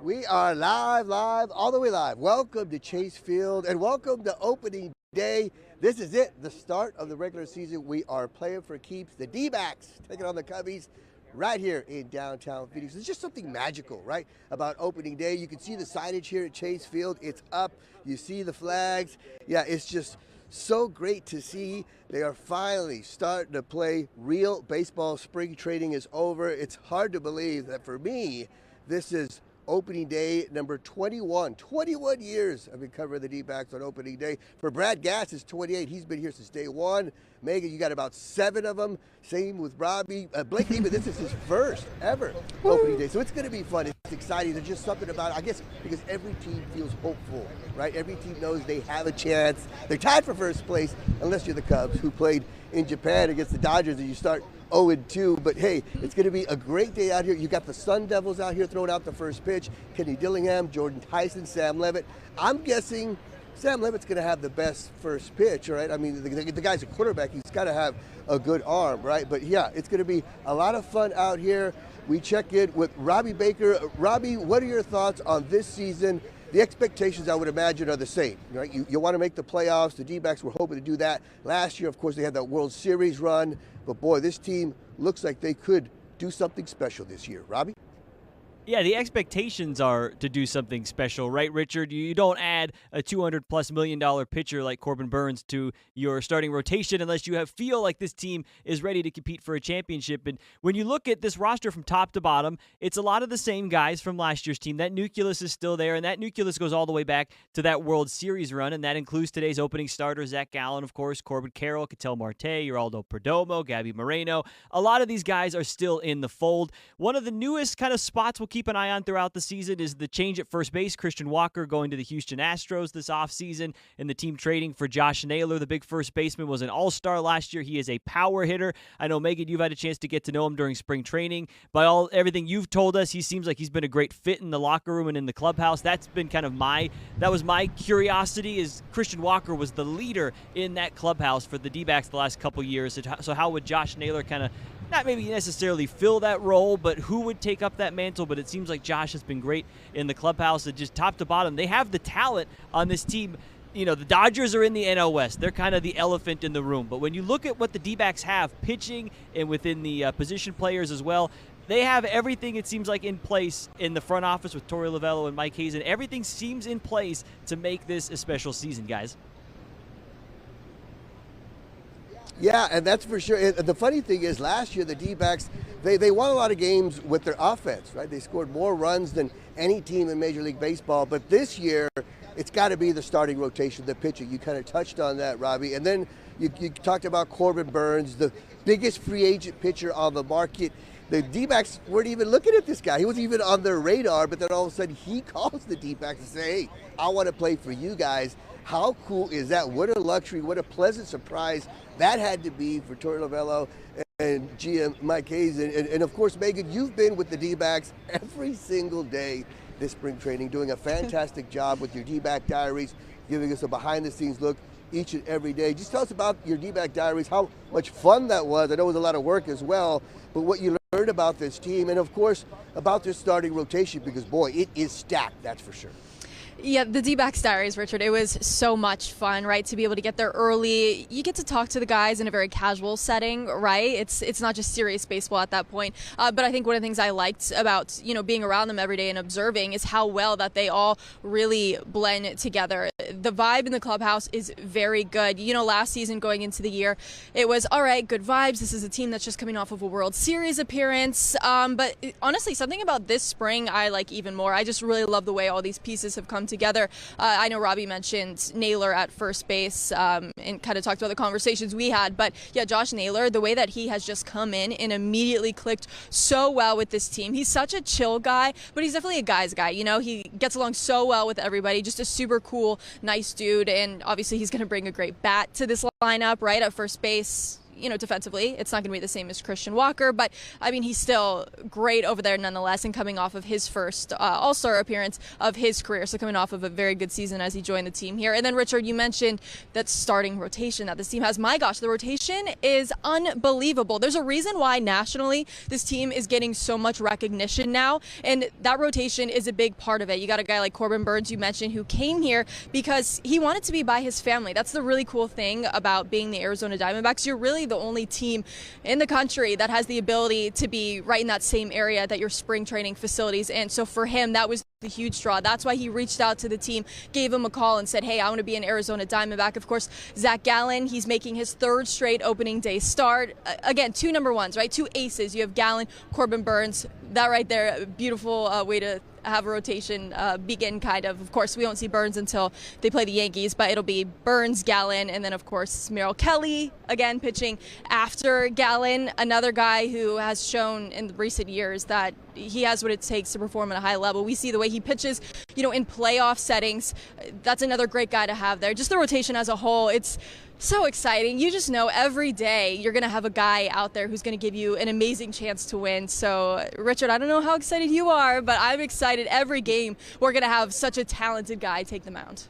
We are live, all the way live. Welcome to Chase Field and welcome to opening day. This is it, the start of the regular season. We are playing for keeps. The D-backs taking on the Cubbies right here in downtown Phoenix. There's just something magical, right, about opening day. You can see the signage here at Chase Field. It's up. You see the flags. Yeah, it's just so great to see. They are finally starting to play real baseball. Spring training is over. It's hard to believe that for me, this is opening day number 21. 21 years I've been covering the D-backs on opening day. For Brad Gass, it's 28. He's been here since day one. Megan, you got about 7 of them. Same with Robbie. Blake Neiman, this is his first ever opening day. So it's going to be fun. It's exciting. There's just something about it, I guess, because every team feels hopeful, right? Every team knows they have a chance. They're tied for first place, unless you're the Cubs, who played in Japan against the Dodgers, and you start 0-2, but hey, it's going to be a great day out here. You got the Sun Devils out here throwing out the first pitch. Kenny Dillingham, Jordan Tyson, Sam Levitt. I'm guessing Sam Levitt's going to have the best first pitch, right? I mean, the guy's a quarterback. He's got to have a good arm, right? But yeah, it's going to be a lot of fun out here. We check in with Robby Baker. Robbie, what are your thoughts on this season? The expectations, I would imagine, are the same, right? You want to make the playoffs. The D-backs were hoping to do that. Last year, of course, they had that World Series run. But boy, this team looks like they could do something special this year. Robbie? Yeah, the expectations are to do something special, right, Richard? You don't add a $200+ million pitcher like Corbin Burnes to your starting rotation unless you feel like this team is ready to compete for a championship. And when you look at this roster from top to bottom, it's a lot of the same guys from last year's team. That nucleus is still there, and that nucleus goes all the way back to that World Series run, and that includes today's opening starter, Zach Gallen, of course, Corbin Carroll, Ketel Marte, Geraldo Perdomo, Gabby Moreno. A lot of these guys are still in the fold. One of the newest kind of spots we'll keep an eye on throughout the season is the change at first base. Christian Walker going to the Houston Astros this offseason, and the team trading for Josh Naylor. The big first baseman was an all-star last year. He is a power hitter. I know, Megan, you've had a chance to get to know him during spring training. By everything you've told us, he seems like he's been a great fit in the locker room and in the clubhouse. That's been kind of my curiosity, is Christian Walker was the leader in that clubhouse for the D-backs the last couple years. So how would Josh Naylor kind of not maybe necessarily fill that role, but who would take up that mantle? But it seems like Josh has been great in the clubhouse, and just top to bottom, they have the talent on this team. You know, the Dodgers are in the NL West. They're kind of the elephant in the room. But when you look at what the D-backs have, pitching and within the position players as well, they have everything, it seems like, in place in the front office with Torey Lovullo and Mike Hazen. Everything seems in place to make this a special season, guys. Yeah, and that's for sure. And the funny thing is, last year the D-backs, they won a lot of games with their offense, right? They scored more runs than any team in Major League Baseball. But this year, it's got to be the starting rotation, the pitching. You kind of touched on that, Robbie. And then you talked about Corbin Burnes, the biggest free agent pitcher on the market. The D-backs weren't even looking at this guy. He wasn't even on their radar, but then all of a sudden he calls the D-backs and says, hey, I want to play for you guys. How cool is that? What a luxury, what a pleasant surprise that had to be for Torey Lovullo and GM Mike Hazen. And of course, Megan, you've been with the D-backs every single day this spring training, doing a fantastic job with your D-back diaries, giving us a behind-the-scenes look each and every day. Just tell us about your D-back diaries, how much fun that was. I know it was a lot of work as well, but what you learned about this team, and of course, about this starting rotation, because boy, it is stacked, that's for sure. Yeah, the D-backs diaries, Richard, it was so much fun, right, to be able to get there early. You get to talk to the guys in a very casual setting, right? It's not just serious baseball at that point. But I think one of the things I liked about, being around them every day and observing is how well that they all really blend together. The vibe in the clubhouse is very good. Last season going into the year, it was, all right, good vibes. This is a team that's just coming off of a World Series appearance. But honestly, something about this spring I like even more. I just really love the way all these pieces have come together. I know Robbie mentioned Naylor at first base and kind of talked about the conversations we had, but yeah, Josh Naylor, the way that he has just come in and immediately clicked so well with this team. He's such a chill guy, but he's definitely a guy's guy. He gets along so well with everybody, just a super cool, nice dude, and obviously he's going to bring a great bat to this lineup, right, at first base. defensively, it's not going to be the same as Christian Walker, but I mean, he's still great over there nonetheless, and coming off of his first All-Star appearance of his career, so coming off of a very good season as he joined the team here. And then, Richard, you mentioned that starting rotation that this team has. My gosh, the rotation is unbelievable. There's a reason why nationally this team is getting so much recognition now, and that rotation is a big part of it. You got a guy like Corbin Burnes, you mentioned, who came here because he wanted to be by his family. That's the really cool thing about being the Arizona Diamondbacks. You're really the only team in the country that has the ability to be right in that same area that your spring training facilities in. So for him, that was the huge draw. That's why he reached out to the team, gave him a call, and said, hey, I want to be an Arizona Diamondback. Of course, Zach Gallen, he's making his third straight opening day start. Again, two number ones, right? Two aces. You have Gallen, Corbin Burnes. That right there, a beautiful way to have a rotation begin, kind of. Of course, we won't see Burnes until they play the Yankees, but it'll be Burnes, Gallen, and then, of course, Merrill Kelly, again, pitching after Gallen, another guy who has shown in recent years that he has what it takes to perform at a high level. We see the way he pitches, in playoff settings. That's another great guy to have there. Just the rotation as a whole, it's so exciting. You just know every day you're going to have a guy out there who's going to give you an amazing chance to win. So, Richard, I don't know how excited you are, but I'm excited every game we're going to have such a talented guy take the mound.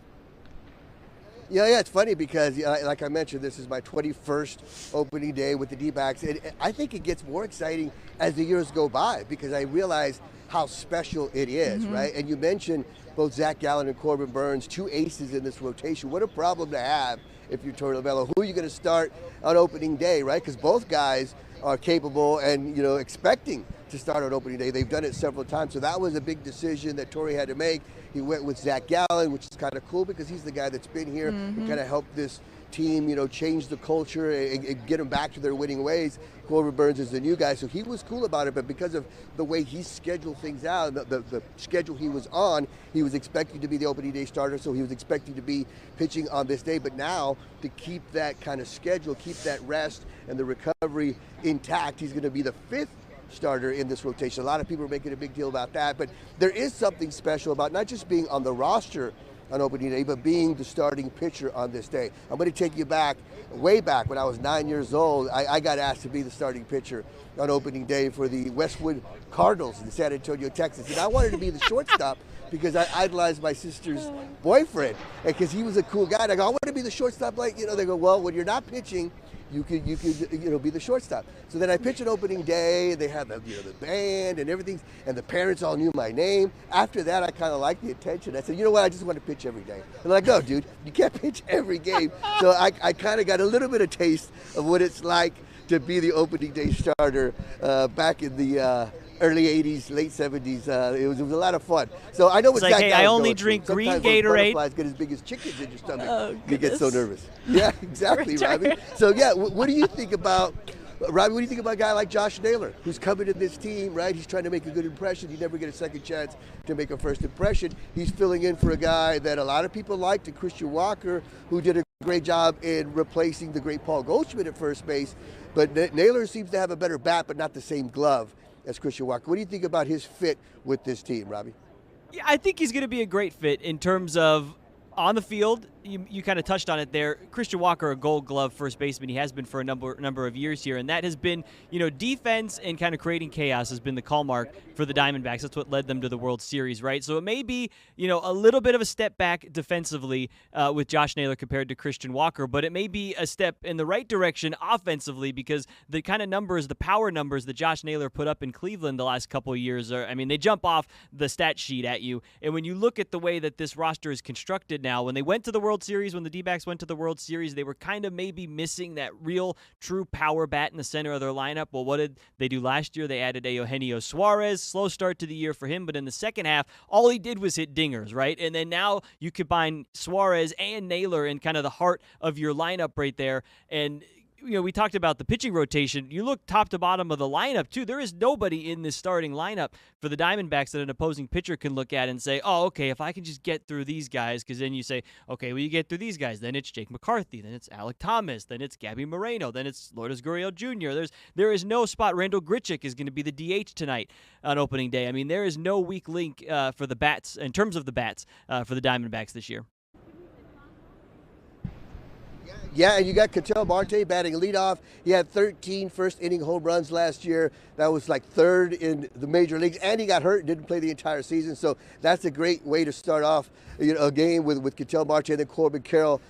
Yeah, it's funny because, like I mentioned, this is my 21st opening day with the D-backs, and I think it gets more exciting as the years go by because I realize how special it is, right? And you mentioned both Zach Gallen and Corbin Burnes, two aces in this rotation. What a problem to have if you're Torey Lovullo. Who are you going to start on opening day, right? Because both guys are capable and, expecting to start on opening day. They've done it several times. So that was a big decision that Torey had to make. He went with Zach Gallen, which is kind of cool because he's the guy that's been here and kind of helped this team, change the culture and get them back to their winning ways. Corbin Burnes is the new guy, so he was cool about it, but because of the way he scheduled things out, the schedule he was on, he was expecting to be the opening day starter, so he was expecting to be pitching on this day. But now, to keep that kind of schedule, keep that rest and the recovery intact, he's going to be the fifth starter in this rotation. A lot of people are making a big deal about that, but there is something special about not just being on the roster on opening day, but being the starting pitcher on this day. I'm going to take you back, way back when I was 9 years old. I got asked to be the starting pitcher on opening day for the Westwood Cardinals in San Antonio, Texas. And I wanted to be the shortstop because I idolized my sister's boyfriend, and because he was a cool guy. And I go, I want to be the shortstop, they go, well, when you're not pitching, you could be the shortstop. So then I pitched an opening day. They had the band and everything, and the parents all knew my name. After that, I kind of liked the attention. I said, you know what? I just want to pitch every day. And they're like, no, dude, you can't pitch every game. So I kind of got a little bit of taste of what it's like to be the opening day starter back in the early 80s, late 70s. It was a lot of fun. So I know what it's like, hey, I only going drink through. green Sometimes Gatorade. Butterflies get as big as chickens in your stomach. Oh, you get so nervous. Yeah, exactly, Robby. So yeah, what do you think about, Robby, what do you think about a guy like Josh Naylor, who's coming to this team, right? He's trying to make a good impression. You never get a second chance to make a first impression. He's filling in for a guy that a lot of people liked, Christian Walker, who did a great job in replacing the great Paul Goldschmidt at first base. But Naylor seems to have a better bat, but not the same glove as Christian Walker. What do you think about his fit with this team, Robby? Yeah, I think he's going to be a great fit in terms of on the field. You kind of touched on it there. Christian Walker, a Gold Glove first baseman. He has been for a number of years here, and that has been, defense and kind of creating chaos has been the hallmark for the Diamondbacks. That's what led them to the World Series, right? So it may be, a little bit of a step back defensively with Josh Naylor compared to Christian Walker, but it may be a step in the right direction offensively because the kind of numbers, the power numbers that Josh Naylor put up in Cleveland the last couple of years they jump off the stat sheet at you. And when you look at the way that this roster is constructed now, when they went to the World Series, when the D-backs went to the World Series, they were kind of maybe missing that real true power bat in the center of their lineup. Well, what did they do last year? They added a Eugenio Suarez. Slow start to the year for him, but in the second half, all he did was hit dingers, right? And then now you combine Suarez and Naylor in kind of the heart of your lineup right there. And we talked about the pitching rotation. You look top to bottom of the lineup, too. There is nobody in this starting lineup for the Diamondbacks that an opposing pitcher can look at and say, oh, okay, if I can just get through these guys, because then you say, okay, well, you get through these guys, then it's Jake McCarthy, then it's Alec Thomas, then it's Gabby Moreno, then it's Lourdes Gurriel Jr. There is no spot. Randall Grichuk is going to be the DH tonight on opening day. I mean, there is no weak link for the bats, in terms of the bats, for the Diamondbacks this year. Yeah, and you got Ketel Marte batting leadoff. He had 13 first-inning home runs last year. That was like third in the major leagues, and he got hurt and didn't play the entire season. So that's a great way to start off, a game with Ketel Marte and then Corbin Carroll,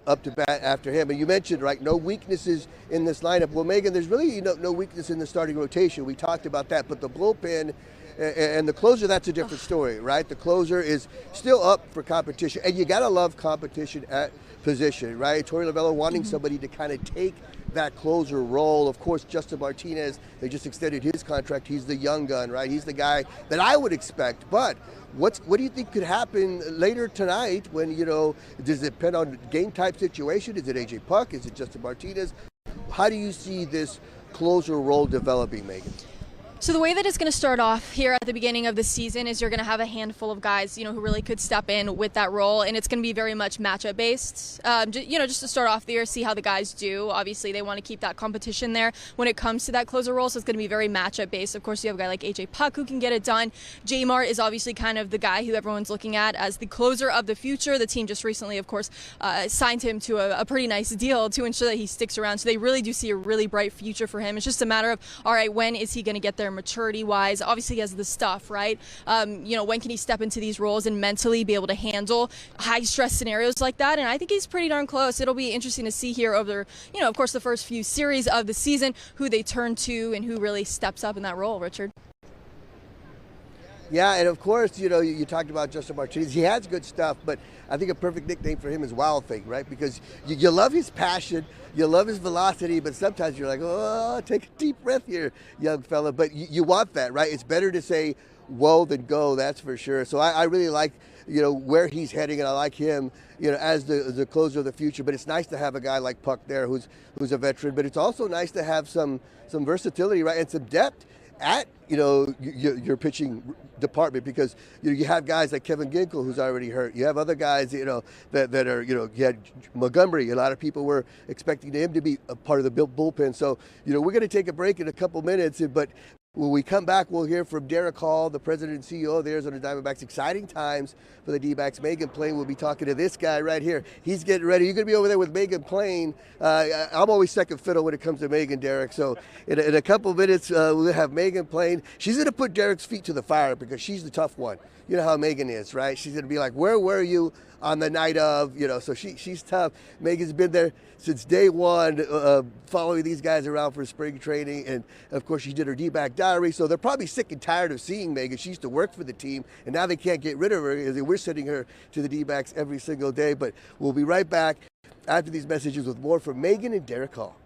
up to bat after him. And you mentioned, right, no weaknesses in this lineup. Well, Megan, there's really no weakness in the starting rotation. We talked about that, but the bullpen and the closer, that's a different story, right? The closer is still up for competition, and you got to love competition at position, right? Torey Lovullo wanting somebody to kind of take that closer role. Of course, Justin Martinez, they just extended his contract. He's the young gun, right? He's the guy that I would expect. But what do you think could happen later tonight when, does it depend on game type situation? Is it A.J. Puck? Is it Justin Martinez? How do you see this closer role developing, Megan? So the way that it's going to start off here at the beginning of the season is you're going to have a handful of guys, who really could step in with that role, and it's going to be very much matchup based. Just to start off the year, see how the guys do. Obviously, they want to keep that competition there when it comes to that closer role, so it's going to be very matchup based. Of course, you have a guy like AJ Puck who can get it done. J-Mart is obviously kind of the guy who everyone's looking at as the closer of the future. The team just recently, of course, signed him to a pretty nice deal to ensure that he sticks around. So they really do see a really bright future for him. It's just a matter of, all right, when is he going to get there maturity wise? Obviously he has the stuff, right? When can he step into these roles and mentally be able to handle high stress scenarios like that? And I think he's pretty darn close. It'll be interesting to see here over, of course, the first few series of the season, who they turn to and who really steps up in that role, Richard. Yeah, and of course, you talked about Justin Martinez. He has good stuff, but I think a perfect nickname for him is Wild Thing, right? Because you love his passion, you love his velocity, but sometimes you're like, oh, take a deep breath here, young fella. But you want that, right? It's better to say whoa than go, that's for sure. So I really like, where he's heading, and I like him, as the closer of the future. But it's nice to have a guy like Puck there who's a veteran, but it's also nice to have some versatility, right, and some depth at your pitching department, because you have guys like Kevin Ginkel who's already hurt. You have other guys that are you had Montgomery. A lot of people were expecting him to be a part of the bullpen. So we're going to take a break in a couple minutes, but when we come back, we'll hear from Derek Hall, the president and CEO of the Arizona Diamondbacks. Exciting times for the D-backs. Megan Plain will be talking to this guy right here. He's getting ready. You're going to be over there with Megan Plain. I'm always second fiddle when it comes to Megan, Derek. So in a couple minutes, we'll have Megan Plain. She's going to put Derek's feet to the fire because she's the tough one. You know how Megan is, right? She's going to be like, where were you on the night of, so she's tough. Megan's been there since day one, following these guys around for spring training. And of course, she did her D-back diary. So they're probably sick and tired of seeing Megan. She used to work for the team, and now they can't get rid of her. We're sending her to the D-backs every single day. But we'll be right back after these messages with more from Megan and Derek Hall.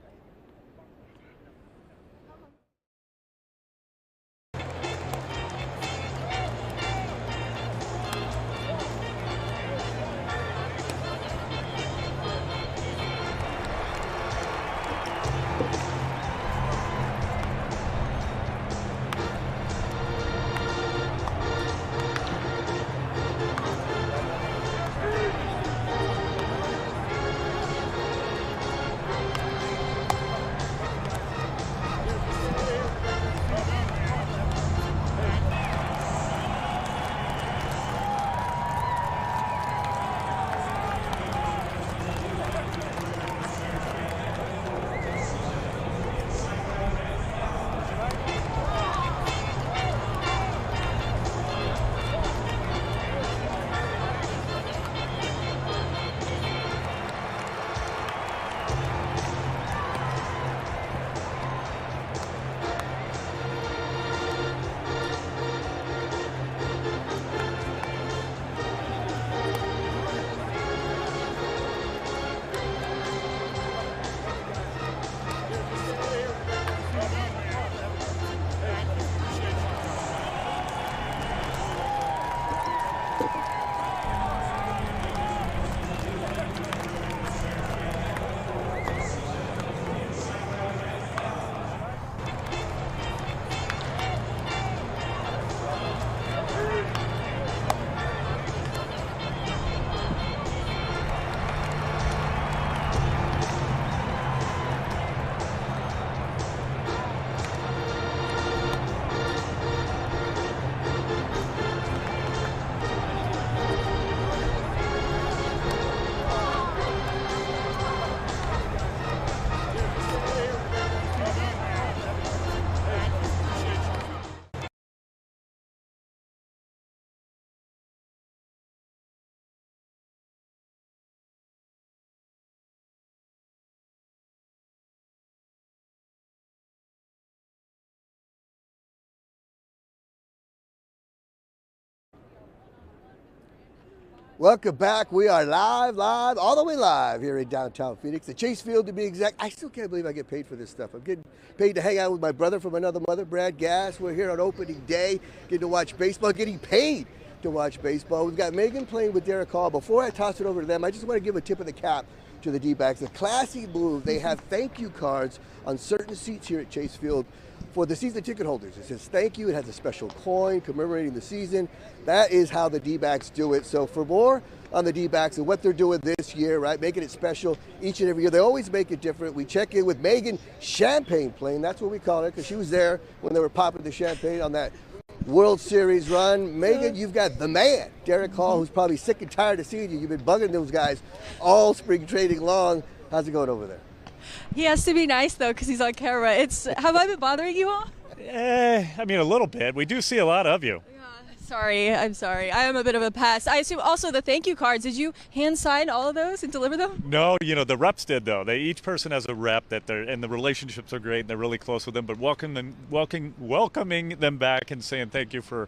Welcome back. We are live, all the way live here in downtown Phoenix. The Chase Field, to be exact. I still can't believe I get paid for this stuff. I'm getting paid to hang out with my brother from another mother, Brad Gass. We're here on opening day, getting to watch baseball, getting paid to watch baseball. We've got Megan playing with Derek Hall. Before I toss it over to them, I just want to give a tip of the cap to the D-backs. A classy move. They have thank you cards on certain seats here at Chase Field for the season ticket holders. It says thank you. It has a special coin commemorating the season. That is how the D-backs do it. So for more on the D-backs and what they're doing this year, right, making it special each and every year. They always make it different. We check in with Megan Champagne Plane. That's what we call her because she was there when they were popping the champagne on that World Series run. Megan, you've got the man, Derek Hall, who's probably sick and tired of seeing you. You've been bugging those guys all spring training long. How's it going over there? He has to be nice though because he's on camera. Have I been bothering you all? I mean, a little bit. We do see a lot of you. Sorry, I'm sorry. I am a bit of a pest. I assume also the thank you cards. Did you hand sign all of those and deliver them? No, the reps did though. Each person has a rep and the relationships are great and they're really close with them. But welcoming them back and saying thank you for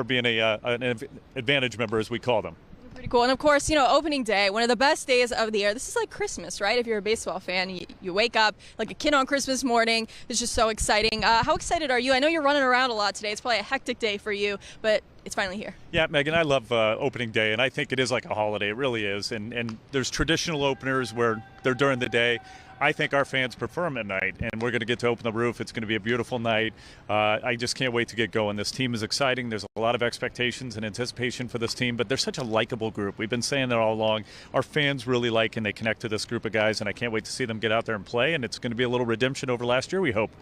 being an advantage member, as we call them. Pretty cool. And of course, opening day, one of the best days of the year. This is like Christmas, right? If you're a baseball fan, you wake up like a kid on Christmas morning. It's just so exciting. How excited are you? I know you're running around a lot today. It's probably a hectic day for you, but it's finally here. Yeah, Megan, I love opening day, and I think it is like a holiday. It really is. And there's traditional openers where they're during the day. I think our fans prefer them at night, and we're going to get to open the roof. It's going to be a beautiful night. I just can't wait to get going. This team is exciting. There's a lot of expectations and anticipation for this team, but they're such a likable group. We've been saying that all along. Our fans really like and they connect to this group of guys, and I can't wait to see them get out there and play, and it's going to be a little redemption over last year, we hope.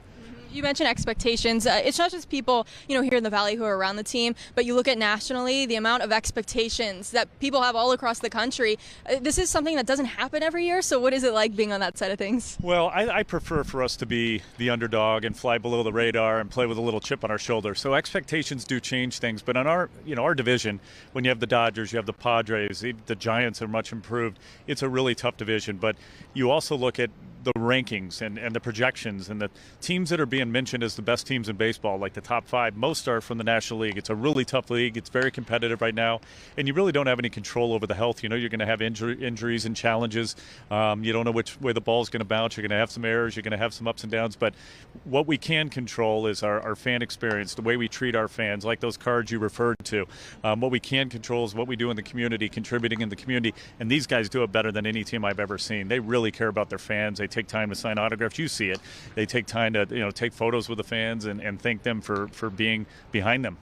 You mentioned expectations. It's not just people, here in the Valley who are around the team, but you look at nationally, the amount of expectations that people have all across the country. This is something that doesn't happen every year, so what is it like being on that side of things? Well, I prefer for us to be the underdog and fly below the radar and play with a little chip on our shoulder. So expectations do change things, but on our division, when you have the Dodgers, you have the Padres, the Giants are much improved. It's a really tough division, but you also look at the rankings and the projections and the teams that are being mentioned as the best teams in baseball, like the top five, most are from the National League. It's a really tough league. It's very competitive right now, and you really don't have any control over the health. You're going to have injuries and challenges. You don't know which way the ball's going to bounce. You're going to have some errors. You're going to have some ups and downs, but what we can control is our fan experience, the way we treat our fans, like those cards you referred to. What we can control is what we do in the community, contributing in the community, and these guys do it better than any team I've ever seen. They really care about their fans. They take time to sign autographs. You see it. They take time to take photos with the fans and thank them for being behind them.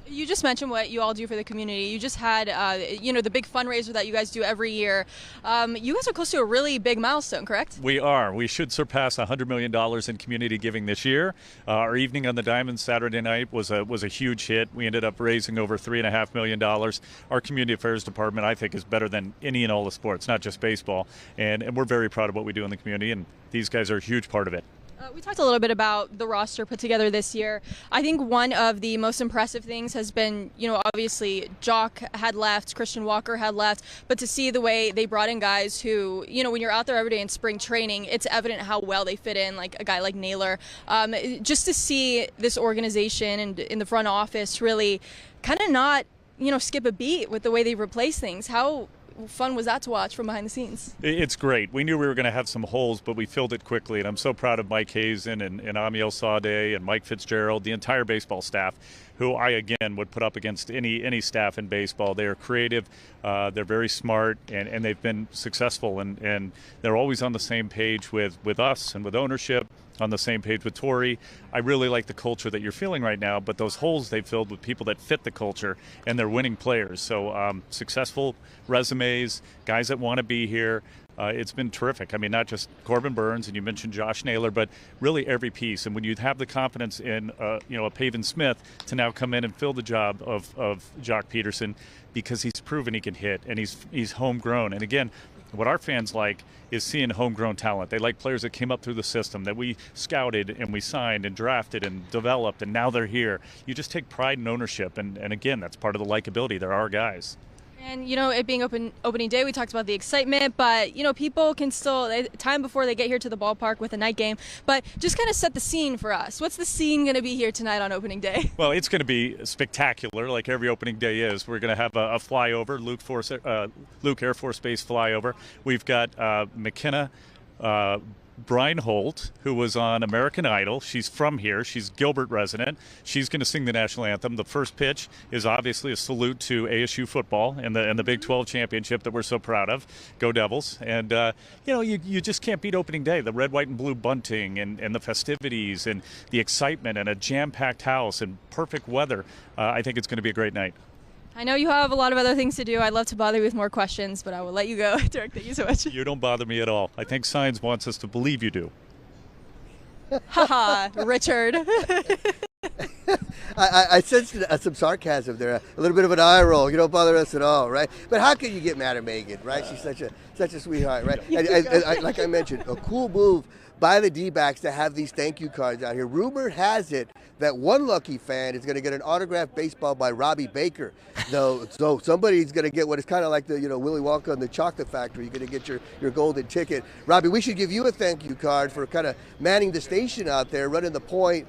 You just mentioned what you all do for the community. You just had, the big fundraiser that you guys do every year. You guys are close to a really big milestone, correct? We are. We should surpass $100 million in community giving this year. Our evening on the Diamond Saturday night was a huge hit. We ended up raising over $3.5 million. Our community affairs department, I think, is better than any and all the sports, not just baseball. And we're very proud of what we do in the community, and these guys are a huge part of it. We talked a little bit about the roster put together this year. I think one of the most impressive things has been, obviously Jock had left, Christian Walker had left, but to see the way they brought in guys who, when you're out there every day in spring training, it's evident how well they fit in, like a guy like Naylor. Just to see this organization and in the front office really kind of not, skip a beat with the way they replace things. How fun was that to watch from behind the scenes? It's great. We knew we were going to have some holes, but we filled it quickly, and I'm so proud of Mike Hazen and Amiel Sade and Mike Fitzgerald, the entire baseball staff, who I, again, would put up against any staff in baseball. They are creative, they're very smart, and they've been successful, and they're always on the same page with us and with ownership, on the same page with Torrey. I really like the culture that you're feeling right now, but those holes they filled with people that fit the culture, and they're winning players. So successful resumes, guys that want to be here. It's been terrific. I mean, not just Corbin Burns, and you mentioned Josh Naylor, but really every piece. And when you have the confidence in, a Pavin Smith to now come in and fill the job of Jock Peterson, because he's proven he can hit, and he's homegrown. And again, what our fans like is seeing homegrown talent. They like players that came up through the system, that we scouted and we signed and drafted and developed, and now they're here. You just take pride and ownership, and again, that's part of the likability. They're our guys. And, it being opening day, we talked about the excitement, but, people can still, time before they get here to the ballpark with a night game, but just kind of set the scene for us. What's the scene going to be here tonight on opening day? Well, it's going to be spectacular, like every opening day is. We're going to have a flyover, Luke Air Force Base flyover. We've got McKenna Brian Holt, who was on American Idol. She's from here. She's Gilbert resident. She's going to sing the national anthem. The first pitch is obviously a salute to ASU football and the Big 12 championship that we're so proud of. Go Devils. And, you just can't beat opening day. The red, white, and blue bunting and the festivities and the excitement and a jam-packed house and perfect weather. I think it's going to be a great night. I know you have a lot of other things to do. I'd love to bother you with more questions, but I will let you go. Dirk, thank you so much. You don't bother me at all. I think Saenz wants us to believe you do. Haha, Richard. I sensed some sarcasm there, a little bit of an eye roll. You don't bother us at all, right? But how can you get mad at Megan, right? She's such a sweetheart, right? And like I mentioned, a cool move by the D-backs to have these thank you cards out here. Rumor has it that one lucky fan is going to get an autographed baseball by Robby Baker. So somebody's going to get what is kind of like the Willy Wonka and the Chocolate Factory. You're going to get your golden ticket. Robby, we should give you a thank you card for kind of manning the station out there, running the point.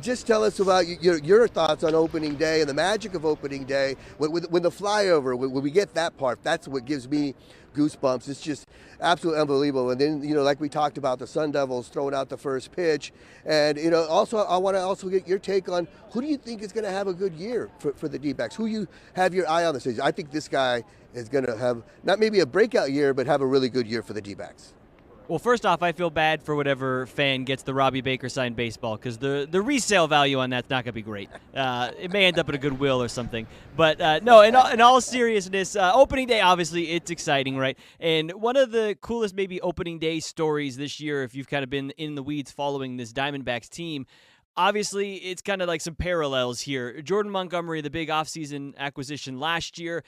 Just tell us about your thoughts on opening day and the magic of opening day. When the flyover, when we get that part, that's what gives me goosebumps. It's just absolutely unbelievable. And then, like we talked about, the Sun Devils throwing out the first pitch. And, also I want to also get your take on who do you think is going to have a good year for the D-backs? Who you have your eye on this season? I think this guy is going to have not maybe a breakout year, but have a really good year for the D-backs. Well, first off, I feel bad for whatever fan gets the Robby Baker signed baseball because the resale value on that's not going to be great. It may end up at a Goodwill or something. But no, in all seriousness, opening day, obviously, it's exciting, right? And one of the coolest maybe opening day stories this year, if you've kind of been in the weeds following this Diamondbacks team, obviously, it's kind of like some parallels here. Jordan Montgomery, the big offseason acquisition last year,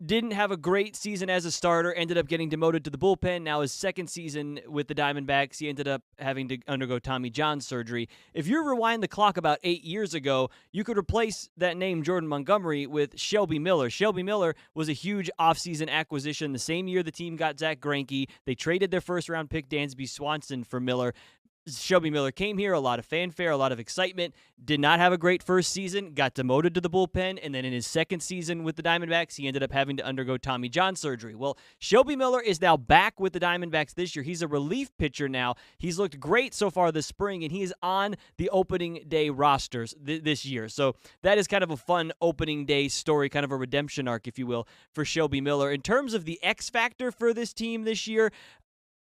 didn't have a great season as a starter, ended up getting demoted to the bullpen. Now his second season with the Diamondbacks, he ended up having to undergo Tommy John surgery. If you rewind the clock about 8 years ago, you could replace that name Jordan Montgomery with Shelby Miller. Shelby Miller was a huge offseason acquisition. The same year the team got Zach Greinke, they traded their first-round pick Dansby Swanson for Miller. Shelby Miller came here, a lot of fanfare, a lot of excitement, did not have a great first season, got demoted to the bullpen, and then in his second season with the Diamondbacks, he ended up having to undergo Tommy John surgery. Well, Shelby Miller is now back with the Diamondbacks this year. He's a relief pitcher now. He's looked great so far this spring, and he is on the opening day rosters this year. So that is kind of a fun opening day story, kind of a redemption arc, if you will, for Shelby Miller. In terms of the X factor for this team this year,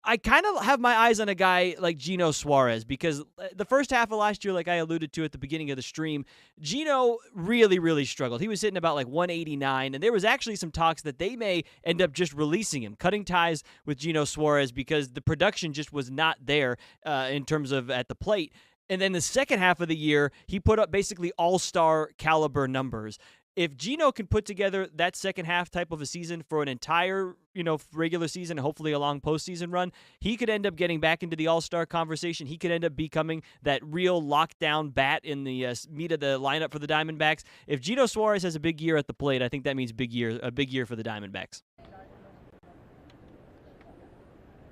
I kind of have my eyes on a guy like Gino Suarez because the first half of last year, like I alluded to at the beginning of the stream, Gino really, really struggled. He was hitting about like 189, and there was actually some talks that they may end up just releasing him, cutting ties with Gino Suarez because the production just was not there in terms of at the plate. And then the second half of the year, he put up basically all-star caliber numbers. If Gino can put together that second half type of a season for an entire, regular season and hopefully a long postseason run, he could end up getting back into the All-Star conversation. He could end up becoming that real lockdown bat in the meat of the lineup for the Diamondbacks. If Gino Suarez has a big year at the plate, I think that means a big year for the Diamondbacks.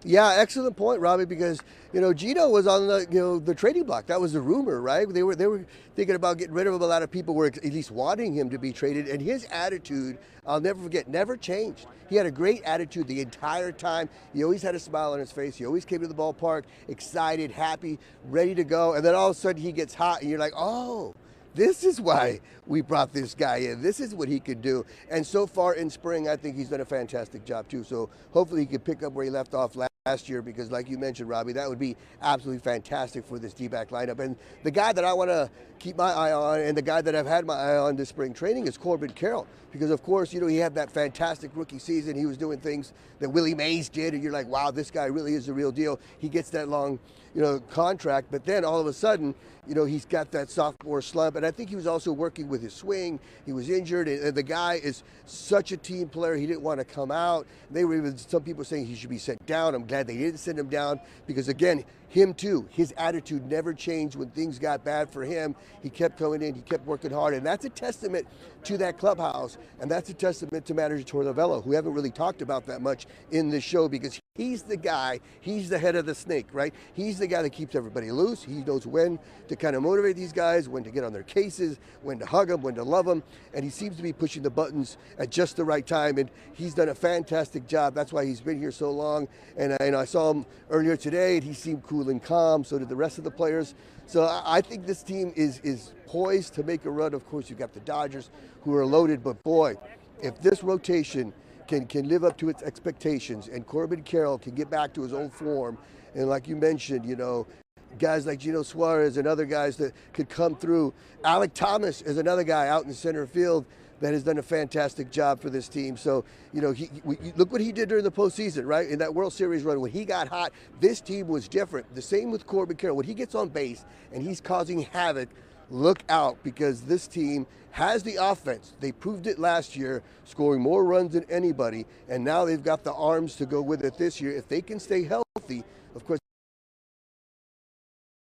Yeah, excellent point, Robby, because, Gino was on the trading block. That was the rumor, right? They were thinking about getting rid of him. A lot of people were at least wanting him to be traded, and his attitude, I'll never forget, never changed. He had a great attitude the entire time. He always had a smile on his face. He always came to the ballpark excited, happy, ready to go, and then all of a sudden he gets hot, and you're like, oh, this is why we brought this guy in. This is what he could do. And so far in spring, I think he's done a fantastic job too. So hopefully he can pick up where he left off last year because like you mentioned, Robby, that would be absolutely fantastic for this D-back lineup. And the guy that I want to keep my eye on and the guy that I've had my eye on this spring training is Corbin Carroll. Because, of course, he had that fantastic rookie season. He was doing things that Willie Mays did, and you're like, wow, this guy really is the real deal. He gets that long, contract, but then all of a sudden, he's got that sophomore slump, and I think he was also working with his swing. He was injured, and the guy is such a team player. He didn't want to come out. They were even some people saying he should be sent down. I'm glad they didn't send him down because, again, him too, his attitude never changed when things got bad for him. He kept coming in, he kept working hard, and that's a testament to that clubhouse, and that's a testament to manager Torlavello, who we haven't really talked about that much in this show because he's the guy, he's the head of the snake, right? He's the guy that keeps everybody loose. He knows when to kind of motivate these guys, when to get on their cases, when to hug them, when to love them, and he seems to be pushing the buttons at just the right time, and he's done a fantastic job. That's why he's been here so long, and I saw him earlier today, and he seemed cool and calm, so did the rest of the players. So I think this team is poised to make a run. Of course, you've got the Dodgers, who are loaded, but boy, if this rotation can live up to its expectations and Corbin Carroll can get back to his old form, and like you mentioned, you know, guys like Gino Suarez and other guys that could come through. Alek Thomas is another guy out in center field that has done a fantastic job for this team. So, you know, look what he did during the postseason, right? In that World Series run, when he got hot, this team was different. The same with Corbin Carroll. When he gets on base and he's causing havoc, look out, because this team has the offense. They proved it last year, scoring more runs than anybody, and now they've got the arms to go with it this year. If they can stay healthy, of course,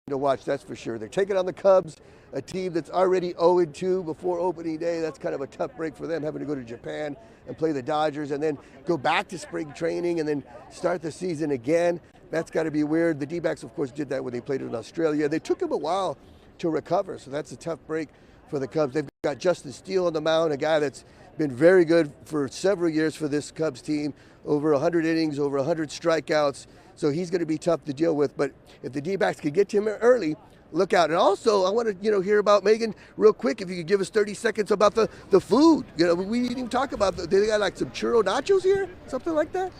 to watch, that's for sure. They're taking on the Cubs, a team that's already 0-2 before opening day. That's kind of a tough break for them, having to go to Japan and play the Dodgers and then go back to spring training and then start the season again. That's got to be weird. The D-backs, of course, did that when they played in Australia. They took them a while to recover, so that's a tough break for the Cubs. They've got Justin Steele on the mound, a guy that's been very good for several years for this Cubs team, over 100 innings, over 100 strikeouts. So he's going to be tough to deal with. But if the D-backs could get to him early, look out. And also, I want to hear about Megan real quick. If you could give us 30 seconds about the food. We didn't even talk about they got like some churro nachos here, something like that.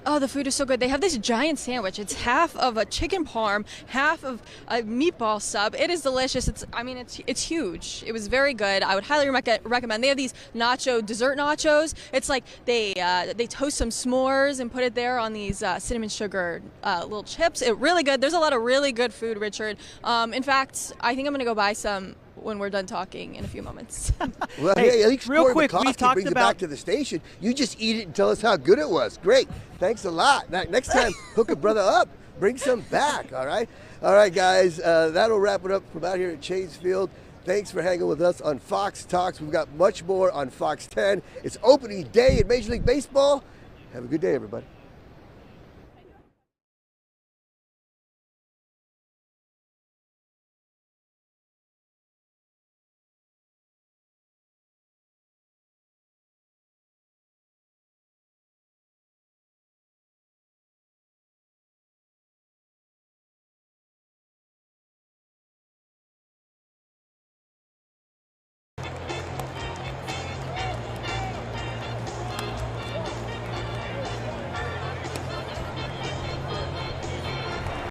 Oh, the food is so good. They have this giant sandwich. It's half of a chicken parm, half of a meatball sub. It is delicious. It's huge. It was very good. I would highly recommend. They have these dessert nachos. It's like they toast some s'mores and put it there on these cinnamon sugar little chips. It's really good. There's a lot of really good food, Richard. In fact, I think I'm going to go buy some when we're done talking in a few moments. Well, hey, at least real quick, we talked brings about it back to the station. You just eat it and tell us how good it was. Great. Thanks a lot. Next time, hook a brother up. Bring some back, all right? All right, guys, that'll wrap it up from out here at Chase Field. Thanks for hanging with us on Fox Talks. We've got much more on Fox 10. It's opening day in Major League Baseball. Have a good day, everybody.